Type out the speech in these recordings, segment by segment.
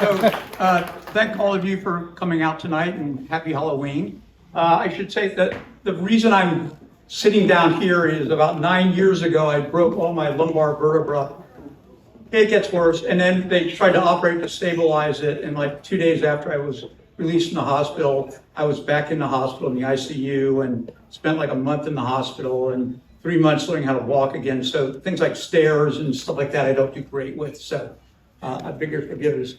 Thank all of you for coming out tonight and happy Halloween. I should say that the reason I'm sitting down here is about 9 years ago, I broke all my lumbar vertebra. It gets worse, and then they tried to operate to stabilize it, and like 2 days after I was released from the hospital, I was back in the hospital in the ICU and spent like a month in the hospital and 3 months learning how to walk again. So things like stairs and stuff like that I don't do great with, so I beg your forgiveness.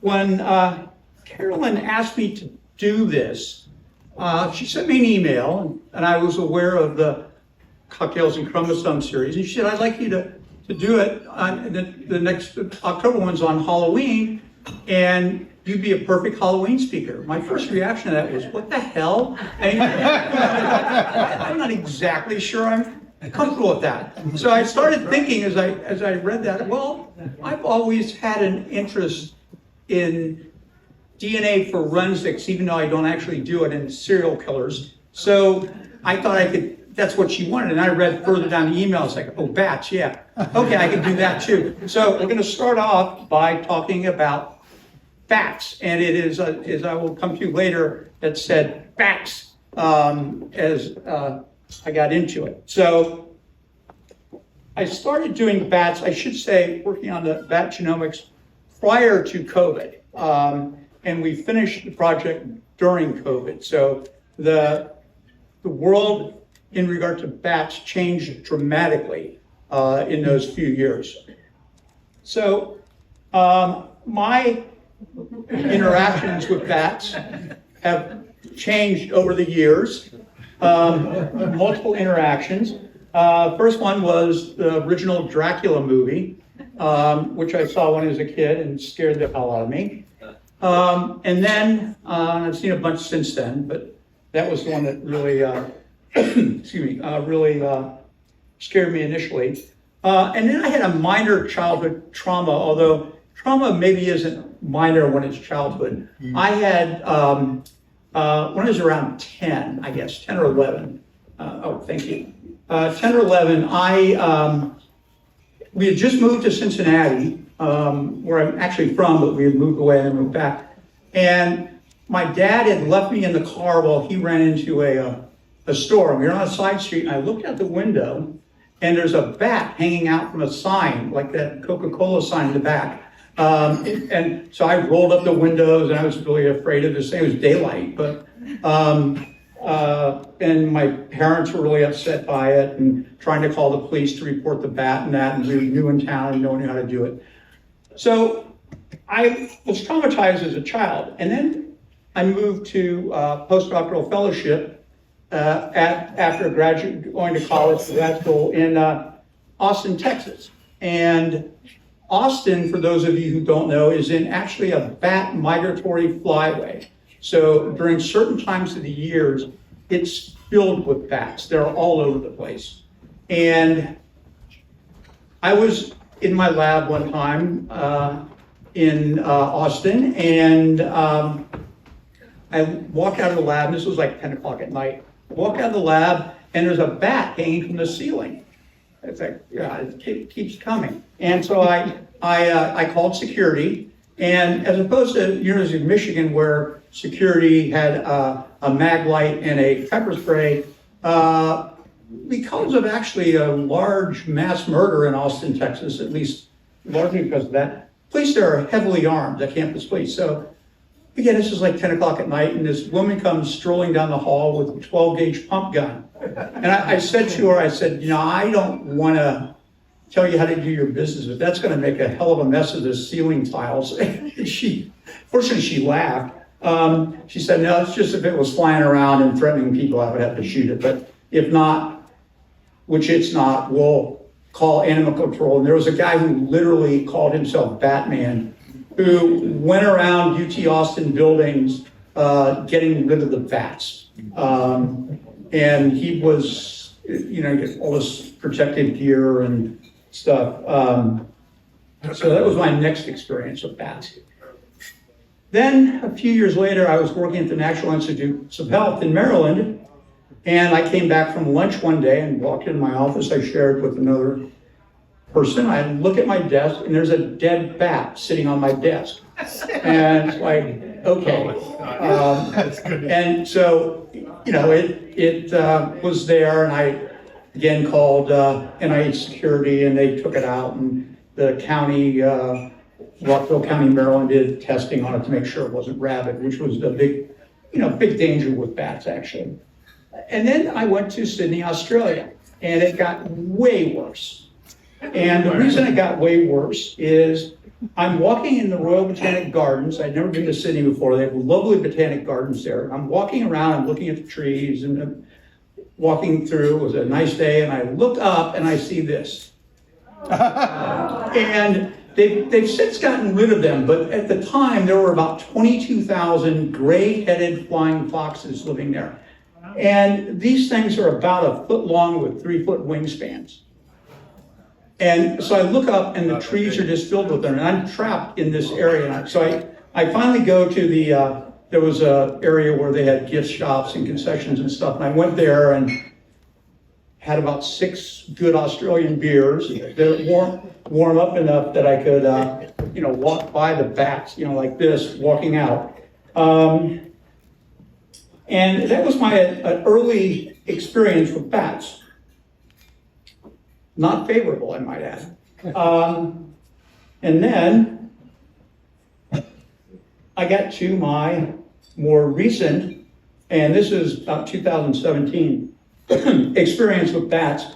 When Carolyn asked me to do this, she sent me an email, and I was aware of the Cocktails and Chromosomes series, and she said, I'd like you to do it. The next October one's on Halloween, and you'd be a perfect Halloween speaker. My first reaction to that was, what the hell? I'm not exactly sure I'm comfortable with that. So I started thinking as I read that, well, I've always had an interest in DNA forensics, even though I don't actually do it in serial killers. So I thought I could, that's what she wanted. And I read further down the email, it's like, oh, bats, yeah. Okay, I can do that too. So we're gonna start off by talking about bats. And it is, as I will come to later, that said bats as I got into it. So I started doing bats, I should say, working on the bat genomics prior to COVID. And we finished the project during COVID. So the world in regard to bats changed dramatically in those few years. So my interactions with bats have changed over the years, multiple interactions. First one was the original Dracula movie, which I saw when I was a kid and scared the hell out of me. And then, I've seen a bunch since then, but that was the one that really, really scared me initially. And then I had a minor childhood trauma, although trauma maybe isn't minor when it's childhood. I had, when I was around 10, I guess, 10 or 11. Thank you. 10 or 11, we had just moved to Cincinnati, where I'm actually from, but we had moved away and moved back. And my dad had left me in the car while he ran into a store. We were on a side street, and I looked out the window, and there's a bat hanging out from a sign, like that Coca-Cola sign in the back. And so I rolled up the windows, and I was really afraid of this thing. It was daylight, but and my parents were really upset by it and trying to call the police to report the bat and that, and we were new in town and no one knew how to do it. So I was traumatized as a child, and then I moved to postdoctoral fellowship after going to college, grad school in Austin, Texas. And Austin, for those of you who don't know, is in actually a bat migratory flyway. So during certain times of the years, it's filled with bats. They're all over the place. And I was in my lab one time in Austin, and I walk out of the lab, and this was like 10 o'clock at night. I walk out of the lab, and there's a bat hanging from the ceiling. It's like, yeah, it keeps coming. And so I called security, and as opposed to University of Michigan, where security had a mag light and a pepper spray, because of actually a large mass murder in Austin, Texas, at least largely because of that, police there are heavily armed, the campus police. So again, this is like 10 o'clock at night, and this woman comes strolling down the hall with a 12-gauge pump gun. And I said to her, I said, I don't want to tell you how to do your business, but that's going to make a hell of a mess of the ceiling tiles. Fortunately, she laughed. She said, no, it's just if it was flying around and threatening people, I would have to shoot it. But if not, which it's not, we'll call animal control. And there was a guy who literally called himself Batman, who went around UT Austin buildings getting rid of the bats. And he was, get all this protective gear and stuff. So that was my next experience with bats. Then a few years later, I was working at the National Institutes of Health in Maryland, and I came back from lunch one day and walked into my office. I shared with another person. I look at my desk, and there's a dead bat sitting on my desk. And it's like, okay. And so, it was there, and I again called NIH security, and they took it out, and the county, Rockville County, Maryland, did testing on it to make sure it wasn't rabid, which was a big danger with bats, actually. And then I went to Sydney, Australia, and it got way worse. And the reason it got way worse is I'm walking in the Royal Botanic Gardens. I'd never been to Sydney before. They have lovely botanic gardens there. I'm walking around, I'm looking at the trees, and walking through. It was a nice day, and I look up and I see this. And they've since gotten rid of them, but at the time there were about 22,000 gray-headed flying foxes living there. And these things are about a foot long with 3-foot wingspans. And so I look up, and the trees are just filled with them, and I'm trapped in this area. So I finally go to there was an area where they had gift shops and concessions and stuff, and I went there and had about 6 good Australian beers that warm up enough that I could, walk by the bats, like this, walking out. And that was my early experience with bats. Not favorable, I might add. And then I got to my more recent, and this is about 2017, experience with bats.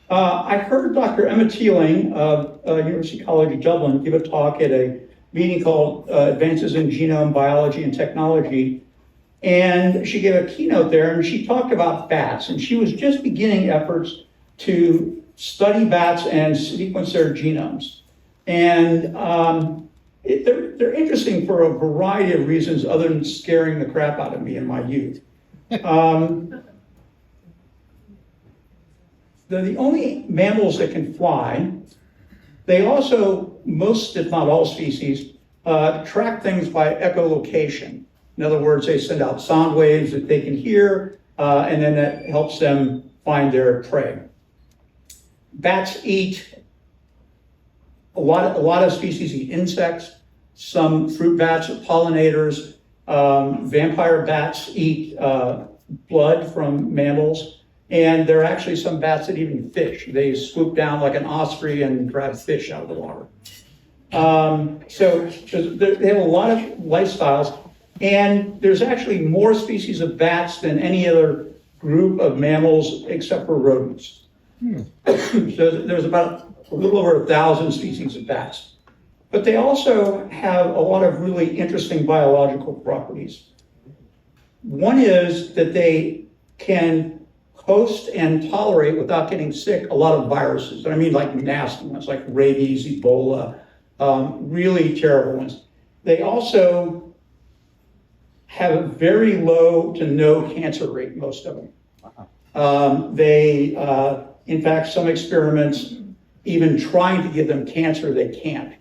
I heard Dr. Emma Teeling of University College Dublin give a talk at a meeting called Advances in Genome Biology and Technology. And she gave a keynote there, and she talked about bats. And she was just beginning efforts to study bats and sequence their genomes. And they're interesting for a variety of reasons other than scaring the crap out of me in my youth. They're the only mammals that can fly. They also, most if not all species, track things by echolocation. In other words, they send out sound waves that they can hear, and then that helps them find their prey. Bats eat, a lot of species eat insects. Some fruit bats are pollinators. Vampire bats eat blood from mammals. And there are actually some bats that even fish. They swoop down like an osprey and grab fish out of the water. So they have a lot of lifestyles. And there's actually more species of bats than any other group of mammals except for rodents. So there's about a little over 1,000 species of bats. But they also have a lot of really interesting biological properties. One is that they can host and tolerate, without getting sick, a lot of viruses. And I mean like nasty ones, like rabies, Ebola, really terrible ones. They also have a very low to no cancer rate, most of them. In fact, some experiments, even trying to give them cancer, they can't.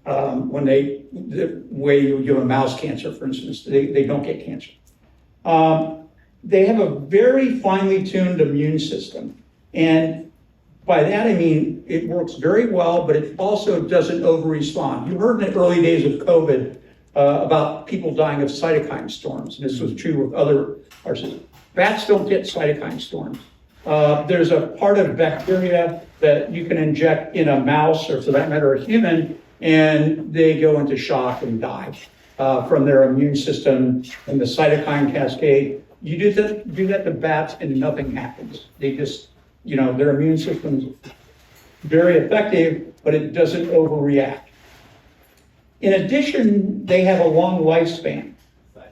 The way you give a mouse cancer, for instance, they don't get cancer. They have a very finely tuned immune system. And by that, I mean, it works very well, but it also doesn't over-respond. You heard in the early days of COVID about people dying of cytokine storms. And this was true with other viruses. Bats don't get cytokine storms. There's a part of bacteria that you can inject in a mouse, or for that matter, a human, and they go into shock and die from their immune system and the cytokine cascade. You do that to bats and nothing happens. They just, their immune system's very effective, but it doesn't overreact. In addition, they have a long lifespan.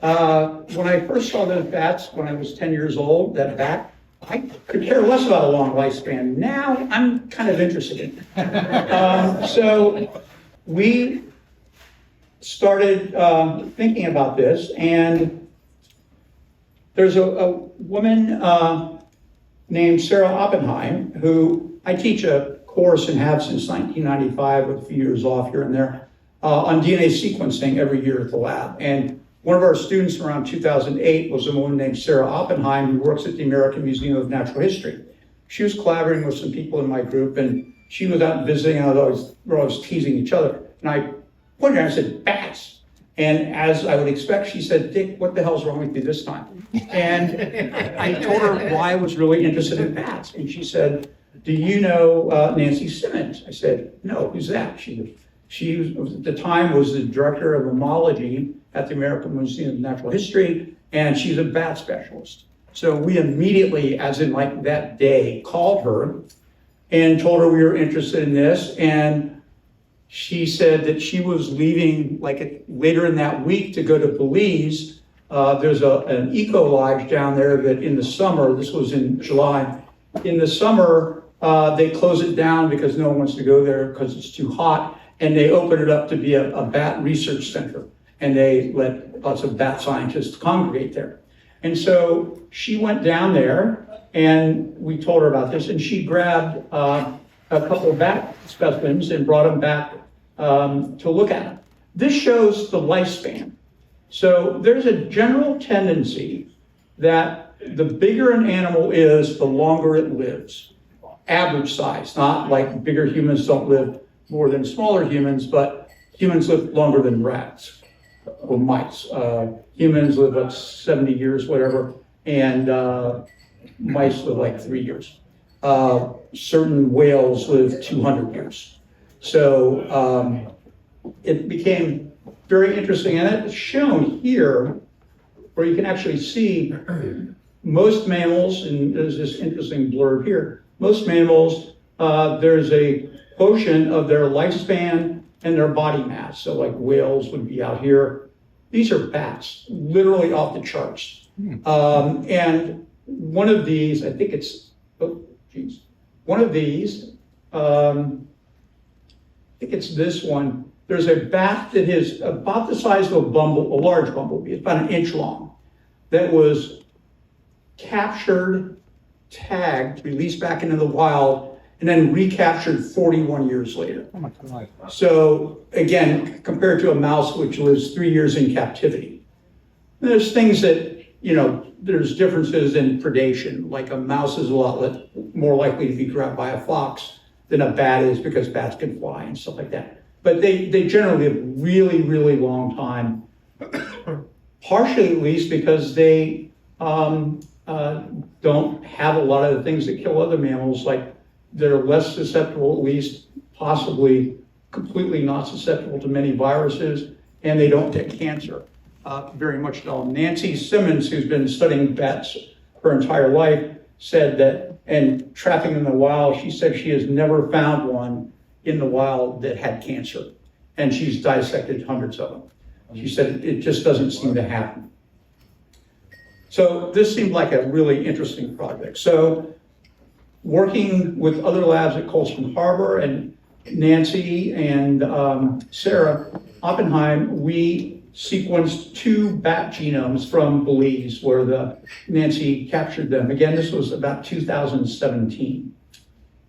When I first saw those bats, when I was 10 years old, that bat, I could care less about a long lifespan. Now I'm kind of interested in it. So we started thinking about this, and there's a woman named Sarah Oppenheim, who I teach a course and have since 1995 with a few years off here and there on DNA sequencing every year at the lab. And one of our students around 2008 was a woman named Sarah Oppenheim, who works at the American Museum of Natural History. She was collaborating with some people in my group, and she was out visiting, and we're always teasing each other. And I pointed at her and I said, bats. And as I would expect, she said, Dick, what the hell's wrong with you this time? And I told her why I was really interested in bats. And she said, do you know Nancy Simmons? I said, no, who's that? She was, at the time, was the director of mammalogy at the American Museum of Natural History, and she's a bat specialist. So we immediately, as in like that day, called her and told her we were interested in this. And she said that she was leaving later in that week to go to Belize. There's an eco lodge down there that in the summer, this was in July, in the summer, they close it down because no one wants to go there because it's too hot. And they open it up to be a bat research center. And they let lots of bat scientists congregate there. And so she went down there and we told her about this, and she grabbed a couple of bat specimens and brought them back to look at them. This shows the lifespan. So there's a general tendency that the bigger an animal is, the longer it lives. Average size, not like bigger humans don't live more than smaller humans, but humans live longer than rats or mice. Humans live about 70 years, whatever, and mice live like 3 years. Certain whales live 200 years. So it became very interesting, and it's shown here where you can actually see most mammals, and there's this interesting blurb here, most mammals, there's a quotient of their lifespan and their body mass. So like whales would be out here. These are bats, literally off the charts. And one of these, I think it's, one of these, I think it's this one. There's a bat that is about the size of a large bumblebee. It's about an inch long, that was captured, tagged, released back into the wild, and then recaptured 41 years later. Oh my God. So again, compared to a mouse, which was 3 years in captivity. There's things that, there's differences in predation. Like a mouse is a lot more likely to be grabbed by a fox than a bat is, because bats can fly and stuff like that. But they generally live really, really long time, partially at least because they don't have a lot of the things that kill other mammals, like they're less susceptible, at least possibly completely not susceptible to many viruses, and they don't get cancer very much at all. Nancy Simmons, who's been studying bats her entire life, said that, and trapping in the wild, she said she has never found one in the wild that had cancer, and she's dissected hundreds of them. She said it just doesn't seem to happen. So this seemed like a really interesting project. So working with other labs at Coldstream Harbor, and Nancy and Sarah Oppenheim, we sequenced 2 bat genomes from Belize, where Nancy captured them. Again, this was about 2017.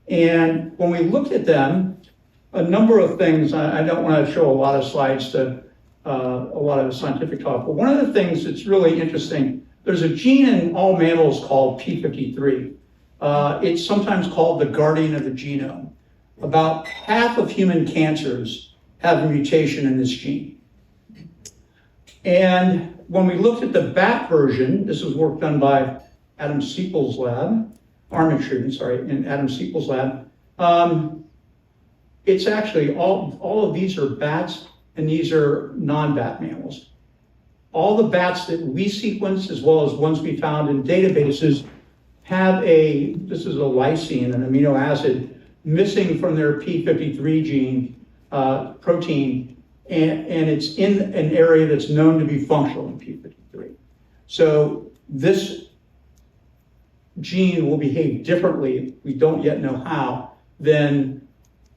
And when we looked at them, a number of things, I don't want to show a lot of slides to a lot of the scientific talk, but one of the things that's really interesting, there's a gene in all mammals called P53. It's sometimes called the guardian of the genome. About half of human cancers have a mutation in this gene. And when we looked at the bat version, this was work done by Adam Siepel's lab, in Adam Siepel's lab. It's actually, all of these are bats, and these are non-bat mammals. All the bats that we sequenced, as well as ones we found in databases, have this is a lysine, an amino acid, missing from their P53 gene, protein, and it's in an area that's known to be functional in P53. So this gene will behave differently, we don't yet know how, than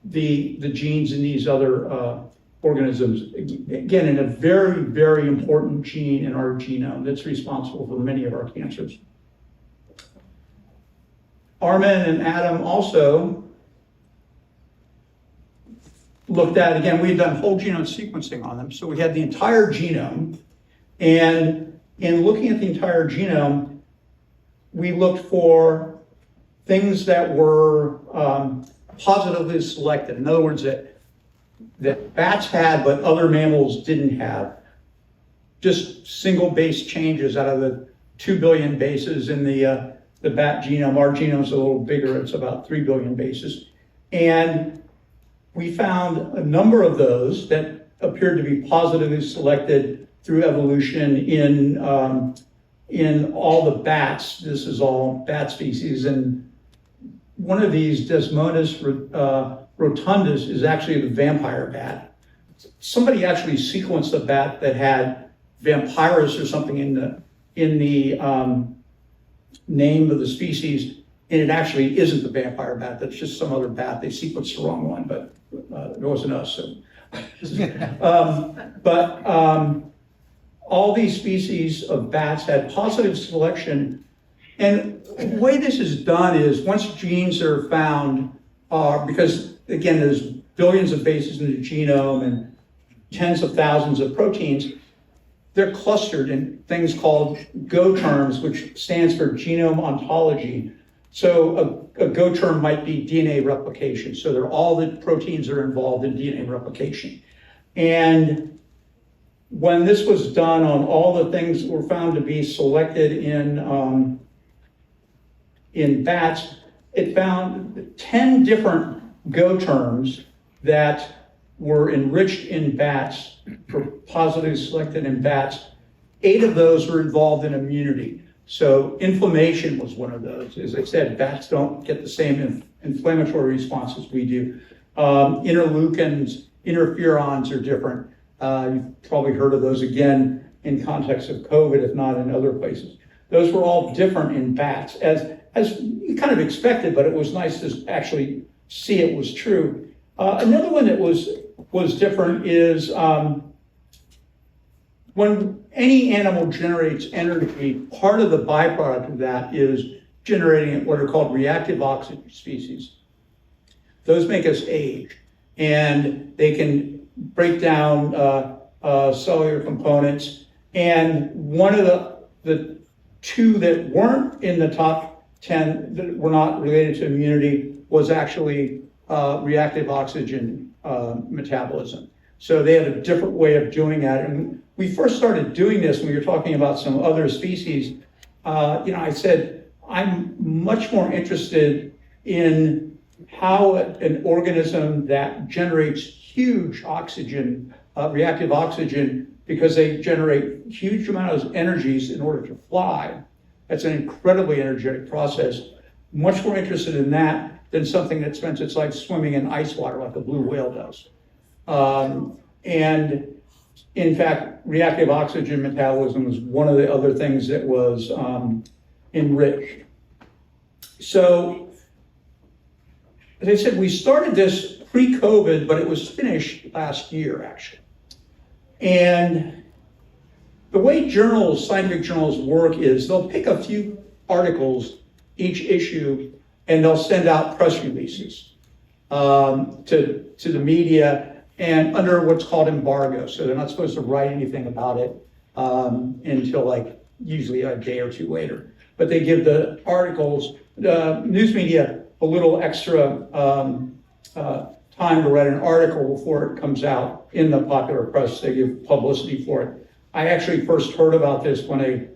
the genes in these other organisms. Again, in a very, very important gene in our genome that's responsible for many of our cancers. Armin and Adam also looked at, again, we had done whole genome sequencing on them, so we had the entire genome, and in looking at the entire genome, we looked for things that were positively selected. In other words, that bats had but other mammals didn't have. just single base changes out of the 2 billion bases in the bat genome. Our genome's a little bigger, it's about 3 billion bases. And we found a number of those that appeared to be positively selected through evolution in all the bats. This is all bat species, and one of these, Desmonas rotundus, is actually the vampire bat. Somebody actually sequenced a bat that had vampirus or something in the name of the species, and it actually isn't the vampire bat. That's just some other bat. They sequenced the wrong one, but it wasn't us. So. All these species of bats had positive selection. And the way this is done is once genes are found, because again, there's billions of bases in the genome and tens of thousands of proteins, they're clustered in things called Go terms, which stands for genome ontology. So a Go term might be DNA replication. So they're all the proteins that are involved in DNA replication. And when this was done on all the things that were found to be selected in bats, it found 10 different Go terms that were enriched in bats, for positively selected in bats. 8 of those were involved in immunity. So inflammation was one of those. As I said, bats don't get the same inflammatory responses we do. Interleukins, interferons are different. You've probably heard of those again in context of COVID, if not in other places. Those were all different in bats, as you kind of expected, but it was nice to actually see it was true. Another one that was different is when any animal generates energy, part of the byproduct of that is generating what are called reactive oxygen species. Those make us age, and they can break down cellular components. And one of the 2 that weren't in the top 10 that were not related to immunity was actually reactive oxygen metabolism. So they had a different way of doing that. And we first started doing this when we were talking about some other species. I said, I'm much more interested in how an organism that generates huge oxygen, reactive oxygen, because they generate huge amounts of energies in order to fly. That's an incredibly energetic process. Much more interested in that than something that spends its life swimming in ice water like a blue whale does. And in fact, reactive oxygen metabolism was one of the other things that was enriched. So, as I said, we started this pre-COVID, but it was finished last year, actually. And the way scientific journals work is they'll pick a few articles each issue, and they'll send out press releases to the media, and under what's called embargo. So they're not supposed to write anything about it until usually a day or 2 later. But they give the articles, the news media, a little extra time to write an article before it comes out in the popular press. They give publicity for it. I actually first heard about this when a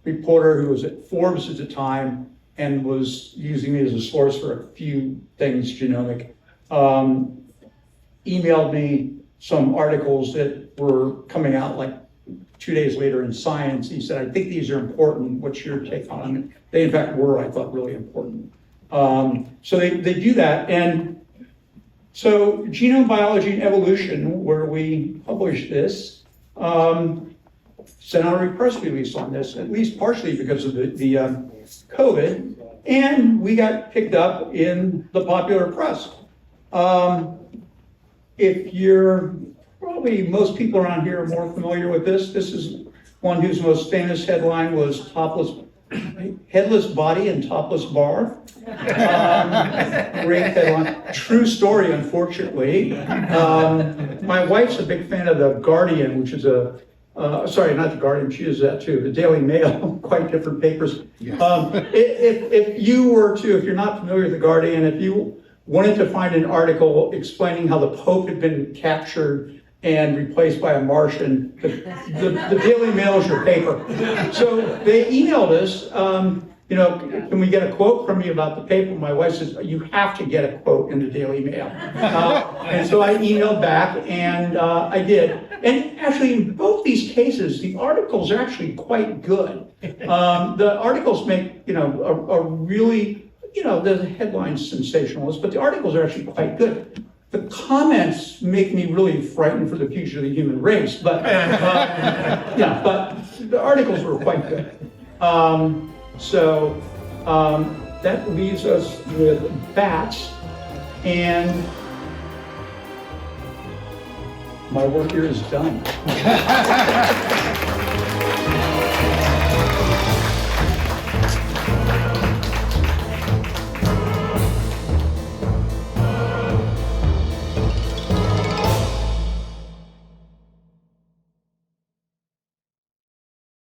reporter who was at Forbes at the time and was using me as a source for a few things genomic, emailed me some articles that were coming out 2 days later in Science. He said, I think these are important. What's your take on them? They in fact were, I thought, really important. So they do that. And so Genome Biology and Evolution, where we published this, sent out a press release on this, at least partially because of the COVID, and we got picked up in the popular press. If you're, probably most people around here are more familiar with this. This is one whose most famous headline was Headless Body and Topless Bar. Great headline. True story, unfortunately. My wife's a big fan of The Guardian, which is sorry, not The Guardian, she uses that too, the Daily Mail, quite different papers. Yes. If you're not familiar with The Guardian, if you wanted to find an article explaining how the Pope had been captured and replaced by a Martian. The Daily Mail is your paper. So they emailed us, you know, can we get a quote from you about the paper? My wife says, you have to get a quote in the Daily Mail. And so I emailed back, and I did. And actually, in both these cases, the articles are actually quite good. The articles make, you know, a really, you know, the headline's sensationalist, but the articles are actually quite good. The comments make me really frightened for the future of the human race, but yeah, but the articles were quite good. That leaves us with bats, and my work here is done.